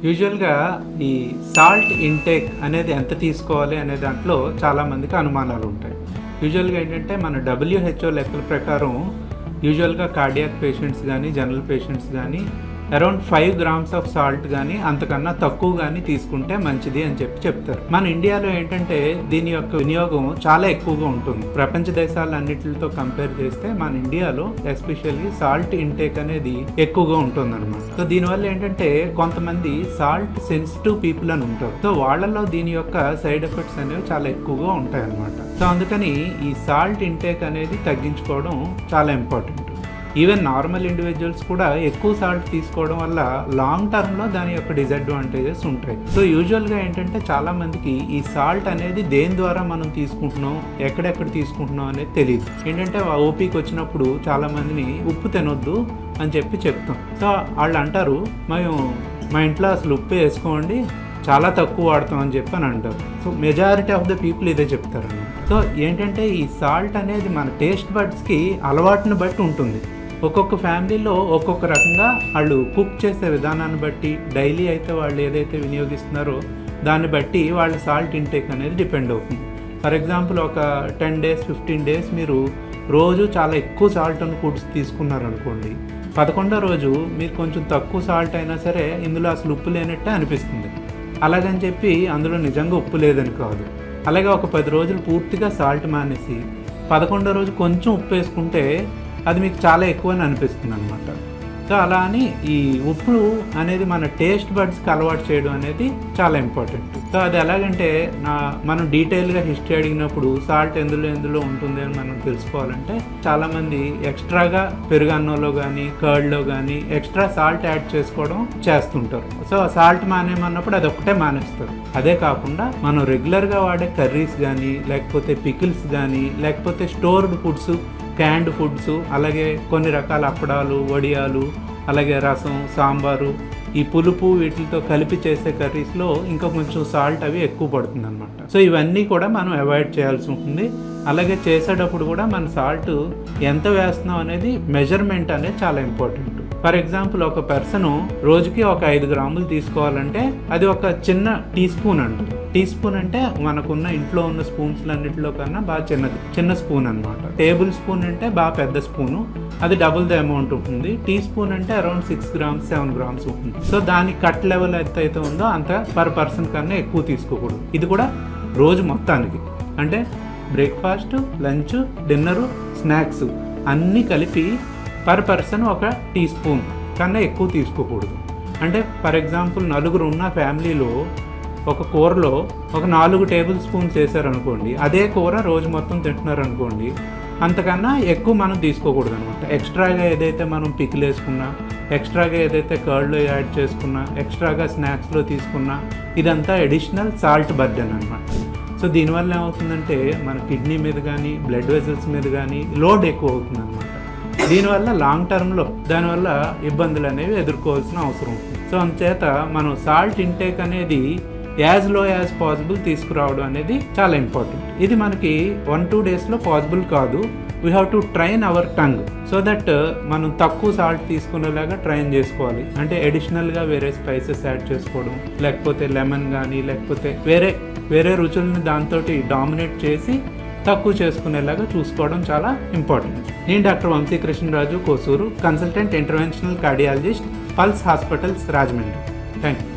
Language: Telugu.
యూజువల్గా ఈ సాల్ట్ ఇంటేక్ అనేది ఎంత తీసుకోవాలి అనే దాంట్లో చాలామందికి అనుమానాలు ఉంటాయి. యూజువల్గా ఏంటంటే మన WHO లెక్కల ప్రకారం యూజువల్గా కార్డియాక్ పేషెంట్స్ కానీ జనరల్ పేషెంట్స్ కానీ అరౌండ్ 5 grams ఆఫ్ సాల్ట్ కానీ అంతకన్నా తక్కువ కానీ తీసుకుంటే మంచిది అని చెప్తారు. మన ఇండియాలో ఏంటంటే దీని యొక్క వినియోగం చాలా ఎక్కువగా ఉంటుంది. ప్రపంచ దేశాలన్నిటితో కంపేర్ చేస్తే మన ఇండియాలో ఎస్పెషల్లీ సాల్ట్ ఇంటేక్ అనేది ఎక్కువగా ఉంటుంది అనమాట. సో దీనివల్ల ఏంటంటే కొంతమంది సాల్ట్ సెన్సిటివ్ పీపుల్ అని ఉంటారు. సో వాళ్ళలో దీని యొక్క సైడ్ ఎఫెక్ట్స్ అనేవి చాలా ఎక్కువగా ఉంటాయి అనమాట. సో అందుకని ఈ సాల్ట్ ఇంటేక్ అనేది తగ్గించుకోవడం చాలా ఇంపార్టెంట్. ఈవెన్ నార్మల్ ఇండివిజువల్స్ కూడా ఎక్కువ సాల్ట్ తీసుకోవడం వల్ల లాంగ్ టర్మ్లో దాని యొక్క డిసడ్వాంటేజెస్ ఉంటాయి. సో యూజువల్గా ఏంటంటే చాలామందికి ఈ సాల్ట్ అనేది దేని ద్వారా మనం తీసుకుంటున్నాం, ఎక్కడెక్కడ తీసుకుంటున్నాం అనేది తెలియదు. ఏంటంటే ఓపీకి వచ్చినప్పుడు చాలామందిని ఉప్పు తినొద్దు అని చెప్తాం. సో వాళ్ళు అంటారు మేము మా ఇంట్లో అసలు ఉప్పు వేసుకోండి, చాలా తక్కువ వాడతాం అని అంటారు. So majority of the people ఇదే చెప్తారు. సో ఏంటంటే ఈ సాల్ట్ అనేది మన టేస్ట్ బడ్స్కి అలవాటుని బట్టి ఉంటుంది. ఒక్కొక్క ఫ్యామిలీలో ఒక్కొక్క రకంగా వాళ్ళు కుక్ చేసే విధానాన్ని బట్టి డైలీ అయితే వాళ్ళు ఏదైతే వినియోగిస్తున్నారో దాన్ని బట్టి వాళ్ళ సాల్ట్ ఇంటేక్ అనేది డిపెండ్ అవుతుంది. ఫర్ ఎగ్జాంపుల్ ఒక 10 days 15 days మీరు రోజు చాలా ఎక్కువ సాల్ట్ అని ఫుడ్స్ తీసుకున్నారనుకోండి, 11వ రోజు మీరు కొంచెం తక్కువ సాల్ట్ అయినా సరే ఇందులో అసలు ఉప్పు లేనట్టే అనిపిస్తుంది. అలాగని చెప్పి అందులో నిజంగా ఉప్పు లేదని కాదు. అలాగే ఒక 10 రోజులు పూర్తిగా సాల్ట్ మానేసి 11వ రోజు కొంచెం ఉప్పు వేసుకుంటే అది మీకు చాలా ఎక్కువ అని అనిపిస్తుంది అనమాట. సో అలా అని ఈ ఉప్పు అనేది మన టేస్ట్ బడ్స్కి అలవాటు చేయడం అనేది చాలా ఇంపార్టెంట్. సో అది ఎలాగంటే మనం డీటెయిల్గా హిస్టరీ అడిగినప్పుడు సాల్ట్ ఎందులో ఉంటుంది అని మనం తెలుసుకోవాలంటే చాలామంది ఎక్స్ట్రాగా పెరుగన్నంలో కానీ కర్డ్లో కానీ ఎక్స్ట్రా సాల్ట్ యాడ్ చేస్తుంటారు. సో సాల్ట్ మానేమన్నప్పుడు అది ఒక్కటే మానేస్తారు. అదే కాకుండా మనం రెగ్యులర్గా వాడే కర్రీస్ కానీ లేకపోతే పికిల్స్ కానీ లేకపోతే స్టోర్డ్ ఫుడ్స్, క్యాండ్ ఫుడ్స్, అలాగే కొన్ని రకాల అప్పడాలు, వడియాలు, అలాగే రసం, సాంబారు, ఈ పులుపు వీటితో కలిపి చేసే కర్రీస్లో ఇంకా కొంచెం సాల్ట్ అవి ఎక్కువ పడుతుంది అనమాట. సో ఇవన్నీ కూడా మనం అవాయిడ్ చేయాల్సి ఉంటుంది. అలాగే చేసేటప్పుడు కూడా మన సాల్ట్ ఎంత వేస్తున్నాం అనేది మెజర్మెంట్ అనేది చాలా ఇంపార్టెంట్. ఫర్ ఎగ్జాంపుల్ ఒక పర్సన్ రోజుకి ఒక 5 grams తీసుకోవాలంటే అది ఒక చిన్న టీ స్పూన్ అంటారు. టీ స్పూన్ అంటే మనకున్న ఇంట్లో ఉన్న స్పూన్స్లన్నింటిలో కన్నా బాగా చిన్న స్పూన్ అనమాట. టేబుల్ స్పూన్ అంటే బాగా పెద్ద స్పూను, అది డబుల్ ద అమౌంట్ ఉంటుంది. టీ స్పూన్ అంటే అరౌండ్ 6 grams 7 grams ఉంటుంది. సో దాని కట్ లెవెల్ అయితే ఉందో అంత పర్ పర్సన్ కన్నా ఎక్కువ తీసుకోకూడదు. ఇది కూడా రోజు మొత్తానికి అంటే బ్రేక్ఫాస్ట్, లంచ్, డిన్నరు, స్నాక్స్ అన్నీ కలిపి పర్ పర్సన్ ఒక టీ స్పూన్ కన్నా ఎక్కువ తీసుకోకూడదు. అంటే ఫర్ ఎగ్జాంపుల్ 4 ఉన్న ఫ్యామిలీలో ఒక కూరలో ఒక 4 టేబుల్ స్పూన్స్ వేసారనుకోండి, అదే కూర రోజు మొత్తం తింటున్నారనుకోండి, అంతకన్నా ఎక్కువ మనం తీసుకోకూడదు అనమాట. ఎక్స్ట్రాగా ఏదైతే మనం పికిల్ వేసుకున్నా, ఎక్స్ట్రాగా ఏదైతే కర్డ్లో యాడ్ చేసుకున్నా, ఎక్స్ట్రాగా స్నాక్స్లో తీసుకున్నా, ఇదంతా అడిషనల్ సాల్ట్ బర్డెన్ అనమాట. సో దీనివల్ల ఏమవుతుందంటే మన కిడ్నీ మీద కానీ బ్లడ్ వెజల్స్ మీద కానీ లోడ్ ఎక్కువ అవుతుంది అనమాట. దీనివల్ల లాంగ్ టర్మ్లో దానివల్ల ఇబ్బందులు అనేవి ఎదుర్కోవాల్సిన అవసరం ఉంటుంది. సో అందుచేత మనం సాల్ట్ ఇంటేక్ అనేది యాజ్ లో యాజ్ పాసిబుల్ తీసుకురావడం అనేది చాలా ఇంపార్టెంట్. ఇది మనకి 1-2 daysలో పాసిబుల్ కాదు. We have to train our tongue so that మనం తక్కువ సాల్ట్ తీసుకునేలాగా ట్రైన్ చేసుకోవాలి. అంటే అడిషనల్గా వేరే స్పైసెస్ యాడ్ చేసుకోవడం, లేకపోతే లెమన్ కానీ లేకపోతే వేరే రుచులను దాంతో డామినేట్ చేసి తక్కువ చేసుకునేలాగా చూసుకోవడం చాలా ఇంపార్టెంట్. నేను doctor Vamsikrishnaraju Kosuru, consultant interventional cardiologist, pulse hospitals, Rajahmundry. Thank you.